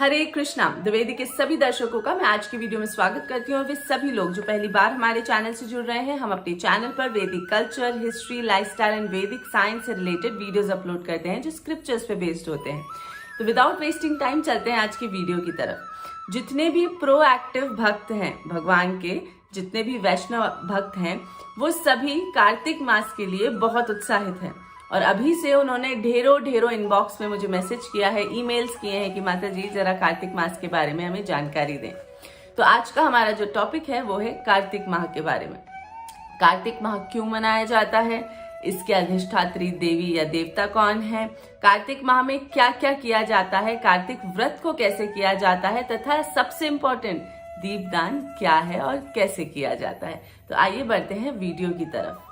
हरे कृष्णा। द्विवेदी के सभी दर्शकों का मैं आज की वीडियो में स्वागत करती हूँ और वे सभी लोग जो पहली बार हमारे चैनल से जुड़ रहे हैं। हम अपने चैनल पर वैदिक कल्चर, हिस्ट्री, लाइफस्टाइल एंड वैदिक साइंस से रिलेटेड वीडियोस अपलोड करते हैं जो स्क्रिप्चर्स पे बेस्ड होते हैं। तो विदाउट वेस्टिंग टाइम चलते हैं आज की वीडियो की तरफ। जितने भी प्रोएक्टिव भक्त हैं भगवान के, जितने भी वैष्णव भक्त हैं, वो सभी कार्तिक मास के लिए बहुत उत्साहित हैं और अभी से उन्होंने ढेरों इनबॉक्स में मुझे मैसेज किया है, ईमेल्स किए हैं कि माता जी जरा कार्तिक मास के बारे में हमें जानकारी दें। तो आज का हमारा जो टॉपिक है वो है कार्तिक माह के बारे में। कार्तिक माह क्यों मनाया जाता है, इसके अधिष्ठात्री देवी या देवता कौन है, कार्तिक माह में क्या क्या किया जाता है, कार्तिक व्रत को कैसे किया जाता है, तथा सबसे इम्पोर्टेंट दीपदान क्या है और कैसे किया जाता है। तो आइए बढ़ते हैं वीडियो की तरफ।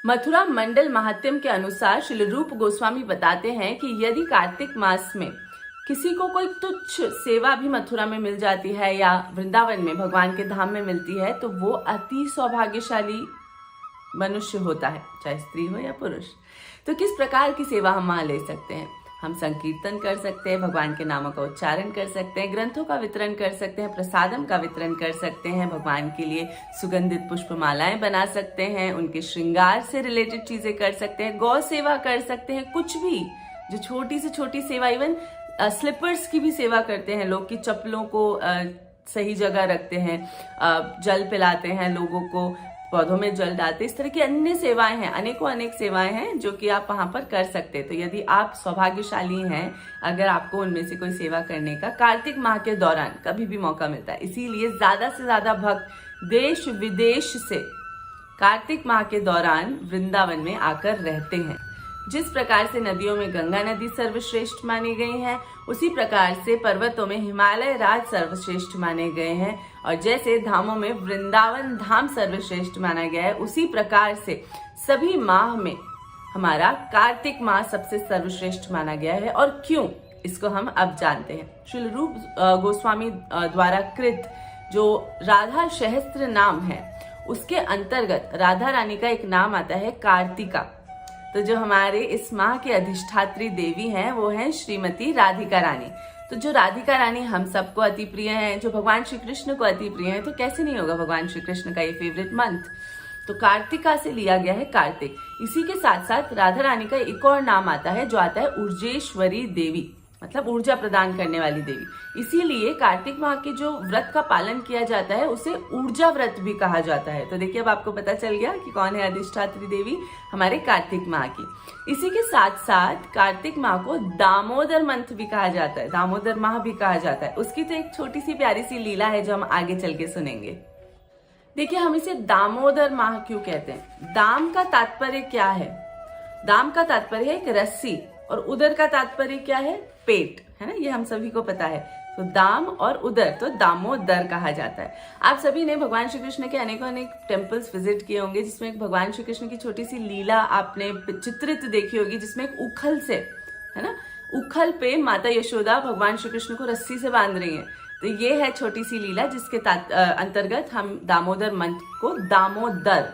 मथुरा मंडल महात्म्य के अनुसार श्री रूप गोस्वामी बताते हैं कि यदि कार्तिक मास में किसी को कोई तुच्छ सेवा भी मथुरा में मिल जाती है या वृंदावन में भगवान के धाम में मिलती है तो वो अति सौभाग्यशाली मनुष्य होता है, चाहे स्त्री हो या पुरुष। तो किस प्रकार की सेवा हम वहां ले सकते हैं? हम संकीर्तन कर सकते हैं, भगवान के नामों का उच्चारण कर सकते हैं, ग्रंथों का वितरण कर सकते हैं, प्रसादम का वितरण कर सकते हैं, भगवान के लिए सुगंधित पुष्पमालाएं बना सकते हैं, उनके श्रृंगार से रिलेटेड चीजें कर सकते हैं, गौ सेवा कर सकते हैं, कुछ भी जो छोटी से छोटी सेवा, इवन स्लीपर्स की भी सेवा करते हैं लोग, की चप्पलों को सही जगह रखते हैं, जल पिलाते हैं लोगों को, पौधों में जल डालते, इस तरह की अन्य सेवाएं हैं, अनेक सेवाएं हैं जो कि आप वहां पर कर सकते हैं। तो यदि आप सौभाग्यशाली हैं, अगर आपको उनमें से कोई सेवा करने का कार्तिक माह के दौरान कभी भी मौका मिलता है, इसीलिए ज्यादा से ज्यादा भक्त देश विदेश से कार्तिक माह के दौरान वृंदावन में आकर रहते हैं। जिस प्रकार से नदियों में गंगा नदी सर्वश्रेष्ठ मानी गई है, उसी प्रकार से पर्वतों में हिमालय राज सर्वश्रेष्ठ माने गए हैं, और जैसे धामों में वृंदावन धाम सर्वश्रेष्ठ माना गया है, उसी प्रकार से सभी माह में हमारा कार्तिक माह सबसे सर्वश्रेष्ठ माना गया है। और क्यों, इसको हम अब जानते हैं। श्री रूप गोस्वामी द्वारा कृत जो राधा सहस्त्र नाम है, उसके अंतर्गत राधा रानी का एक नाम आता है कार्तिका। तो जो हमारे इस माह के अधिष्ठात्री देवी हैं वो हैं श्रीमती राधिका रानी। तो जो राधिका रानी हम सबको अति प्रिय हैं, जो भगवान श्री कृष्ण को अति प्रिय हैं, तो कैसे नहीं होगा भगवान श्री कृष्ण का ये फेवरेट मंथ। तो कार्तिका से लिया गया है कार्तिक। इसी के साथ साथ राधा रानी का एक और नाम आता है जो आता है ऊर्जेश्वरी देवी, मतलब ऊर्जा प्रदान करने वाली देवी। इसीलिए कार्तिक माह के जो व्रत का पालन किया जाता है उसे ऊर्जा व्रत भी कहा जाता है। तो देखिए अब आपको पता चल गया कि कौन है अधिष्ठात्री देवी हमारे कार्तिक माह की। इसी के साथ साथ कार्तिक माह को दामोदर मंथ भी कहा जाता है, दामोदर माह भी कहा जाता है। उसकी तो एक छोटी सी प्यारी सी लीला है जो हम आगे चल के सुनेंगे। देखिए हम इसे दामोदर माह क्यों कहते हैं? दाम का तात्पर्य क्या है? दाम का तात्पर्य है एक रस्सी, और उदर का तात्पर्य क्या है? पेट, है ना, ये हम सभी को पता है। तो दाम और उदर, तो दामोदर कहा जाता है। आप सभी ने भगवान श्री कृष्ण के अनेक टेम्पल्स विजिट किए होंगे, जिसमें एक भगवान श्री कृष्ण की छोटी सी लीला आपने चित्रित देखी होगी, जिसमें एक उखल से, है ना, उखल पे माता यशोदा भगवान श्री कृष्ण को रस्सी से बांध रही है। तो ये है छोटी सी लीला जिसके अंतर्गत हम दामोदर मंथ को दामोदर,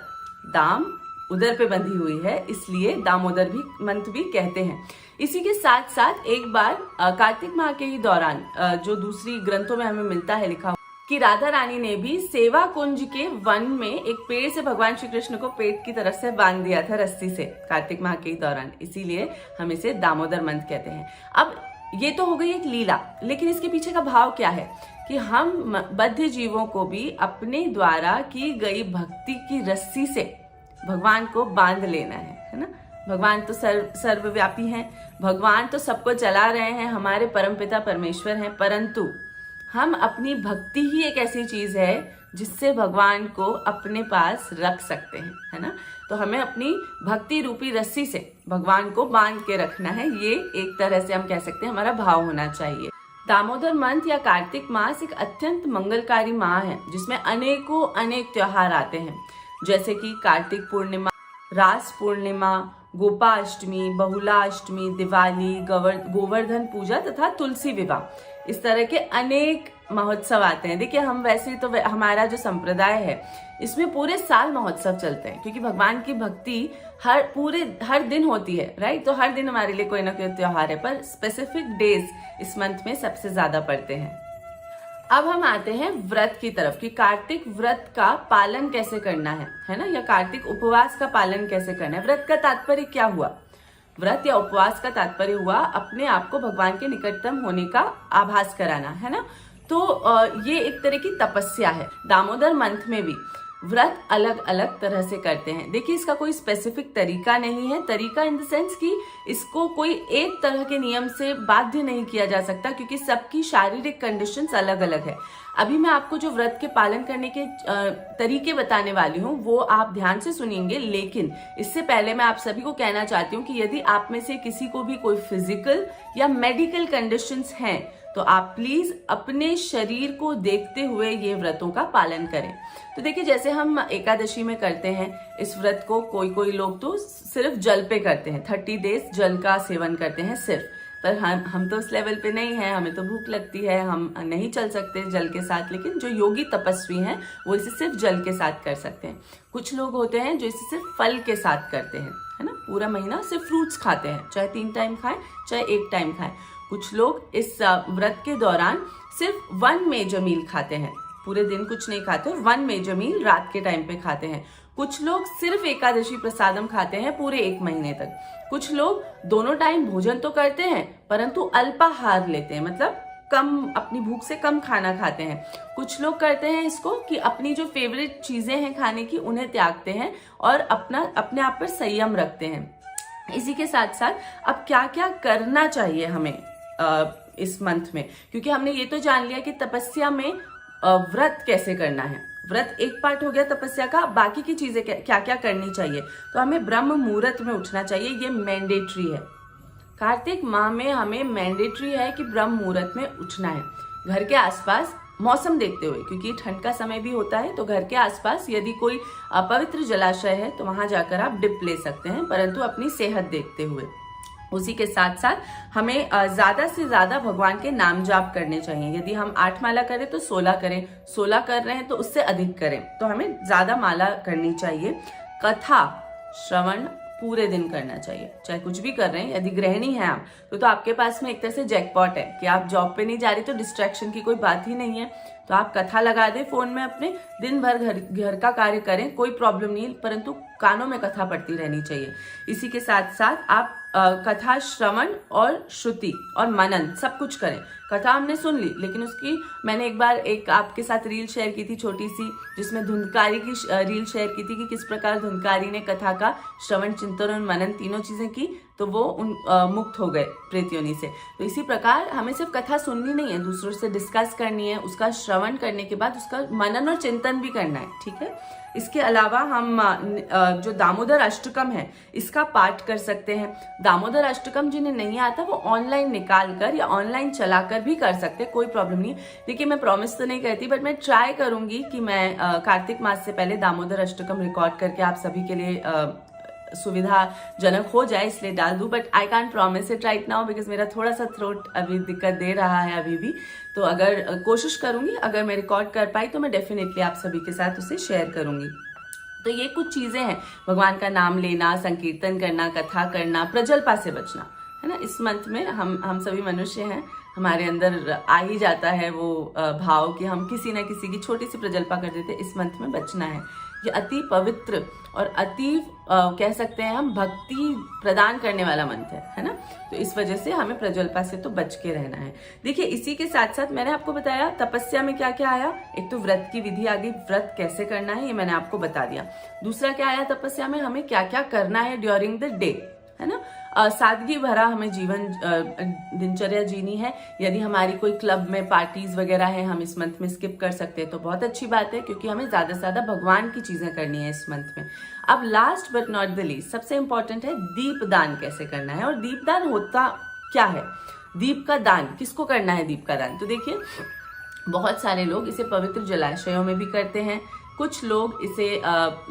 दाम उदर पे बंधी हुई है, इसलिए दामोदर भी मंथ भी कहते हैं। इसी के साथ साथ एक बार कार्तिक माह के ही दौरान जो दूसरी ग्रंथों में हमें मिलता है लिखा कि राधा रानी ने भी सेवा कुंज के वन में एक पेड़ से भगवान श्री कृष्ण को पेट की तरफ से बांध दिया था रस्सी से कार्तिक माह के ही दौरान, इसीलिए हम इसे दामोदर मंथ कहते हैं। अब ये तो हो गई एक लीला, लेकिन इसके पीछे का भाव क्या है कि हम बद्ध जीवों को भी अपने द्वारा की गई भक्ति की रस्सी से भगवान को बांध लेना है ना। भगवान तो सर्वव्यापी हैं, भगवान तो सबको चला रहे हैं, हमारे परमपिता परमेश्वर हैं, परंतु हम अपनी भक्ति ही एक ऐसी चीज है जिससे भगवान को अपने पास रख सकते हैं, है ना। तो हमें अपनी भक्ति रूपी रस्सी से भगवान को बांध के रखना है, ये एक तरह से हम कह सकते हैं हमारा भाव होना चाहिए। दामोदर मंथ या कार्तिक मास एक अत्यंत मंगलकारी माह है जिसमें अनेक त्योहार आते हैं, जैसे कि कार्तिक पूर्णिमा, रास पूर्णिमा, गोपाष्टमी, बहुलाष्टमी, दिवाली, गोवर्धन पूजा तथा तुलसी विवाह, इस तरह के अनेक महोत्सव आते हैं। देखिए हम वैसे तो हमारा जो संप्रदाय है इसमें पूरे साल महोत्सव चलते हैं, क्योंकि भगवान की भक्ति हर दिन होती है, राइट। तो हर दिन हमारे लिए कोई ना कोई त्योहार है, पर स्पेसिफिक डेज इस मंथ में सबसे ज्यादा पड़ते हैं। अब हम आते हैं व्रत की तरफ कि कार्तिक व्रत का पालन कैसे करना है ना, या कार्तिक उपवास का पालन कैसे करना है। व्रत का तात्पर्य क्या हुआ? व्रत या उपवास का तात्पर्य हुआ अपने आप को भगवान के निकटतम होने का आभास कराना, है ना। तो ये एक तरह की तपस्या है। दामोदर मंथ में भी व्रत अलग अलग तरह से करते हैं। देखिए इसका कोई स्पेसिफिक तरीका नहीं है, तरीका इन द सेंस कि इसको कोई एक तरह के नियम से बाध्य नहीं किया जा सकता, क्योंकि सबकी शारीरिक कंडीशंस अलग अलग है। अभी मैं आपको जो व्रत के पालन करने के तरीके बताने वाली हूँ वो आप ध्यान से सुनेंगे, लेकिन इससे पहले मैं आप सभी को कहना चाहती हूँ कि यदि आप में से किसी को भी कोई फिजिकल या मेडिकल कंडीशंस हैं तो आप प्लीज अपने शरीर को देखते हुए ये व्रतों का पालन करें। तो देखिए जैसे हम एकादशी में करते हैं इस व्रत को, कोई लोग तो सिर्फ जल पे करते हैं, 30 डेज जल का सेवन करते हैं सिर्फ, पर हम तो उस लेवल पे नहीं है, हमें तो भूख लगती है, हम नहीं चल सकते जल के साथ। लेकिन जो योगी तपस्वी हैं वो इसे सिर्फ जल के साथ कर सकते हैं। कुछ लोग होते हैं जो इसे सिर्फ फल के साथ करते हैं, है ना, पूरा महीना सिर्फ फ्रूट्स खाते हैं, चाहे 3 टाइम खाएं चाहे 1 टाइम खाएं। कुछ लोग इस व्रत के दौरान सिर्फ 1 मेजर मील खाते हैं, पूरे दिन कुछ नहीं खाते, और 1 मेजर मील रात के टाइम पे खाते हैं। कुछ लोग सिर्फ एकादशी प्रसादम खाते हैं पूरे 1 महीने तक। कुछ लोग दोनों टाइम भोजन तो करते हैं परंतु अल्पाहार लेते हैं, मतलब कम, अपनी भूख से कम खाना खाते हैं। कुछ लोग करते हैं इसको कि अपनी जो फेवरेट चीजें हैं खाने की उन्हें त्यागते हैं और अपने आप पर संयम रखते हैं। इसी के साथ साथ अब क्या क्या करना चाहिए हमें इस मंथ में, क्योंकि हमने ये तो जान लिया कि तपस्या में व्रत कैसे करना है। व्रत एक पार्ट हो गया तपस्या का, बाकी की चीजें क्या क्या करनी चाहिए। तो हमें ब्रह्म मुहूर्त में उठना चाहिए, ये मैंडेटरी है। कार्तिक माह में हमें मैंडेटरी है कि ब्रह्म मुहूर्त में उठना है। घर के आसपास मौसम देखते हुए, क्योंकि ठंड का समय भी होता है, तो घर के आसपास यदि कोई पवित्र जलाशय है तो वहां जाकर आप डिप ले सकते हैं, परंतु अपनी सेहत देखते हुए। उसी के साथ साथ हमें ज्यादा से ज्यादा भगवान के नाम जाप करने चाहिए। यदि हम 8 माला करें तो 16 करें, 16 कर रहे हैं तो उससे अधिक करें, तो हमें ज्यादा माला करनी चाहिए। कथा श्रवण पूरे दिन करना चाहिए, चाहे कुछ भी कर रहे हैं। यदि गृहिणी हैं आप तो आपके पास में एक तरह से जैकपॉट है कि आप जॉब पे नहीं जा रही तो डिस्ट्रैक्शन की कोई बात ही नहीं है, तो आप कथा लगा दें फोन में, अपने दिन भर घर का कार्य करें, कोई प्रॉब्लम नहीं, परंतु कानों में कथा पढ़ती रहनी चाहिए। इसी के साथ साथ आप कथा श्रवण और श्रुति और मनन सब कुछ करें। कथा हमने सुन ली, लेकिन उसकी मैंने एक बार आपके साथ रील शेयर की थी छोटी सी, जिसमें धुंधकारी की रील शेयर की थी कि किस प्रकार धुंधकारी ने कथा का श्रवण, चिंतन और मनन तीनों चीजें की तो वो मुक्त हो गए प्रेत योनि से। तो इसी प्रकार हमें सिर्फ कथा सुननी नहीं है, दूसरों से डिस्कस करनी है, उसका श्रवण करने के बाद उसका मनन और चिंतन भी करना है, ठीक है। इसके अलावा हम जो दामोदर अष्टकम है इसका पाठ कर सकते हैं। दामोदर अष्टकम जिन्हें नहीं आता वो ऑनलाइन निकाल कर या ऑनलाइन चलाकर भी कर सकते हैं, कोई प्रॉब्लम नहीं। देखिए मैं प्रॉमिस तो नहीं करती, बट मैं ट्राई करूंगी कि मैं कार्तिक मास से पहले दामोदर अष्टकम रिकॉर्ड करके आप सभी के लिए सुविधाजनक हो जाए, इसलिए डाल दूं, but I can't promise it right now because मेरा थोड़ा सा थ्रोट अभी दिक्कत दे रहा है अभी भी। तो अगर कोशिश करूंगी, अगर मैं रिकॉर्ड कर पाई तो मैं डेफिनेटली आप सभी के साथ उसे शेयर करूंगी। तो ये कुछ चीजें हैं, भगवान का नाम लेना, संकीर्तन करना, कथा करना, प्रजल्पा से बचना, है ना। इस मंथ में हम सभी मनुष्य हैं, हमारे अंदर आ ही जाता है वो भाव कि हम किसी न किसी की छोटी सी प्रजल्पा कर देते। इस मंथ में बचना है। ये अति पवित्र और अति कह सकते हैं हम भक्ति प्रदान करने वाला मंत्र है ना। तो इस वजह से हमें प्रज्वल्पा से तो बच के रहना है। देखिए इसी के साथ साथ मैंने आपको बताया तपस्या में क्या क्या आया। एक तो व्रत की विधि आ गई, व्रत कैसे करना है ये मैंने आपको बता दिया। दूसरा क्या आया तपस्या में, हमें क्या क्या करना है ड्यूरिंग द डे, है ना। सादगी भरा हमें जीवन दिनचर्या जीनी है। यदि हमारी कोई क्लब में पार्टीज वगैरह है, हम इस मंथ में स्किप कर सकते हैं तो बहुत अच्छी बात है, क्योंकि हमें ज्यादा से ज्यादा भगवान की चीजें करनी है इस मंथ में। अब last but not the least सबसे इंपॉर्टेंट है दीप दान कैसे करना है। और दीप दान होता क्या है, दीप का दान किसको करना है। दीप का दान तो देखिए बहुत सारे लोग इसे पवित्र जलाशयों में भी करते हैं, कुछ लोग इसे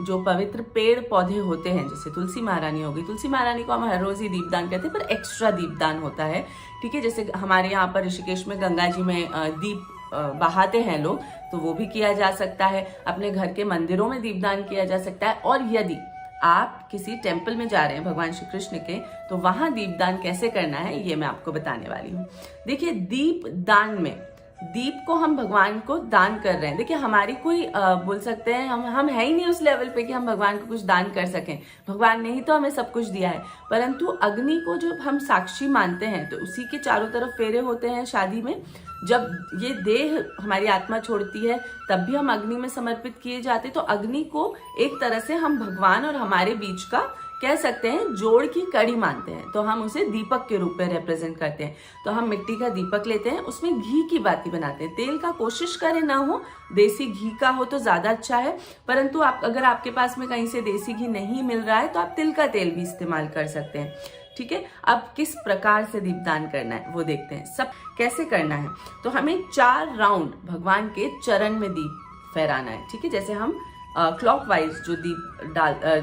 जो पवित्र पेड़ पौधे होते हैं, जैसे तुलसी महारानी होगी, तुलसी महारानी को हम हर रोज ही दीपदान करते हैं, पर एक्स्ट्रा दीपदान होता है, ठीक है। जैसे हमारे यहाँ पर ऋषिकेश में गंगा जी में दीप बहाते हैं लोग, तो वो भी किया जा सकता है। अपने घर के मंदिरों में दीपदान किया जा सकता है। और यदि आप किसी टेम्पल में जा रहे हैं भगवान श्री कृष्ण के, तो वहां दीपदान कैसे करना है ये मैं आपको बताने वाली हूँ। देखिए, दीप दान में दीप को हम भगवान को दान कर रहे हैं। देखिए, हमारी कोई बोल सकते हैं हम है ही नहीं उस लेवल पे कि हम भगवान को कुछ दान कर सकें। भगवान ने ही तो हमें सब कुछ दिया है। परंतु अग्नि को जब हम साक्षी मानते हैं तो उसी के चारों तरफ फेरे होते हैं शादी में। जब ये देह हमारी आत्मा छोड़ती है तब भी हम अग्नि में समर्पित किए जाते। तो अग्नि को एक तरह से हम भगवान और हमारे बीच का कह सकते हैं जोड़ की कड़ी मानते हैं। तो हम उसे दीपक के रूप में रिप्रेजेंट करते हैं। तो हम मिट्टी का दीपक लेते हैं, उसमें घी की बाती बनाते हैं। तेल का कोशिश करें ना हो, देसी घी का हो तो ज्यादा अच्छा है। परंतु अगर आपके पास में कहीं से देसी घी नहीं मिल रहा है तो आप तिल का तेल भी इस्तेमाल कर सकते हैं, ठीक है। अब किस प्रकार से दीपदान करना है वो देखते हैं। सब कैसे करना है, तो हमें 4 राउंड भगवान के चरण में दीप फहराना है, ठीक है। जैसे हम क्लॉकवाइज जो दीप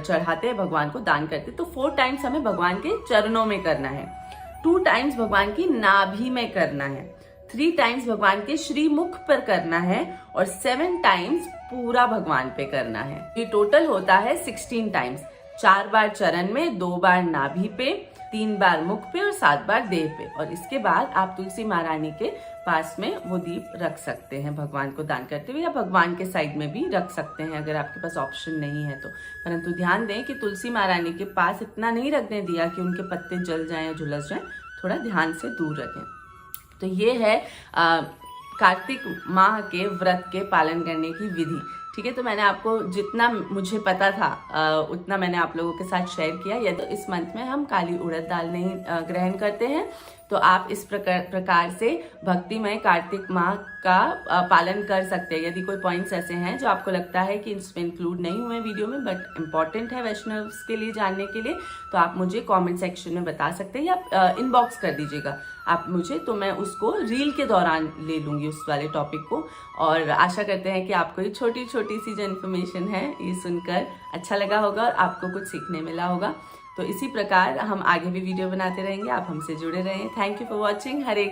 चढ़ाते हैं भगवान को, दान करते हैं, तो 4 टाइम्स हमें भगवान के चरणों में करना है, 2 टाइम्स भगवान की नाभि में करना है, 3 टाइम्स भगवान के श्रीमुख पर करना है और 7 टाइम्स पूरा भगवान पे करना है। ये टोटल होता है 16 टाइम्स। 4 बार चरण में, 2 बार नाभि पे, 3 बार मुख पे और 7 बार देह पे। और इसके बाद आप तुलसी महारानी के पास में वो दीप रख सकते हैं भगवान को दान करते हुए, या भगवान के साइड में भी रख सकते हैं अगर आपके पास ऑप्शन नहीं है तो। परंतु ध्यान दें कि तुलसी महारानी के पास इतना नहीं रखने दिया कि उनके पत्ते जल जाएं या झुलस जाएं, थोड़ा ध्यान से दूर रखें। तो ये है कार्तिक माह के व्रत के पालन करने की विधि, ठीक है। तो मैंने आपको जितना मुझे पता था उतना मैंने आप लोगों के साथ शेयर किया। यदि इस मंथ में हम काली उड़द दाल नहीं ग्रहण करते हैं तो आप इस प्रकार से भक्तिमय कार्तिक माह का पालन कर सकते हैं। यदि कोई पॉइंट्स ऐसे हैं जो आपको लगता है कि इसमें इंक्लूड नहीं हुए वीडियो में बट इम्पॉर्टेंट है वैष्णव्स के लिए जानने के लिए, तो आप मुझे कमेंट सेक्शन में बता सकते हैं या इनबॉक्स कर दीजिएगा आप मुझे, तो मैं उसको रील के दौरान ले लूंगी उस वाले टॉपिक को। और आशा करते हैं कि आपको ये छोटी छोटी सी जो इन्फॉर्मेशन है ये सुनकर अच्छा लगा होगा और आपको कुछ सीखने मिला होगा। तो इसी प्रकार हम आगे भी वीडियो बनाते रहेंगे, आप हमसे जुड़े रहें। Thank you for watching. Hare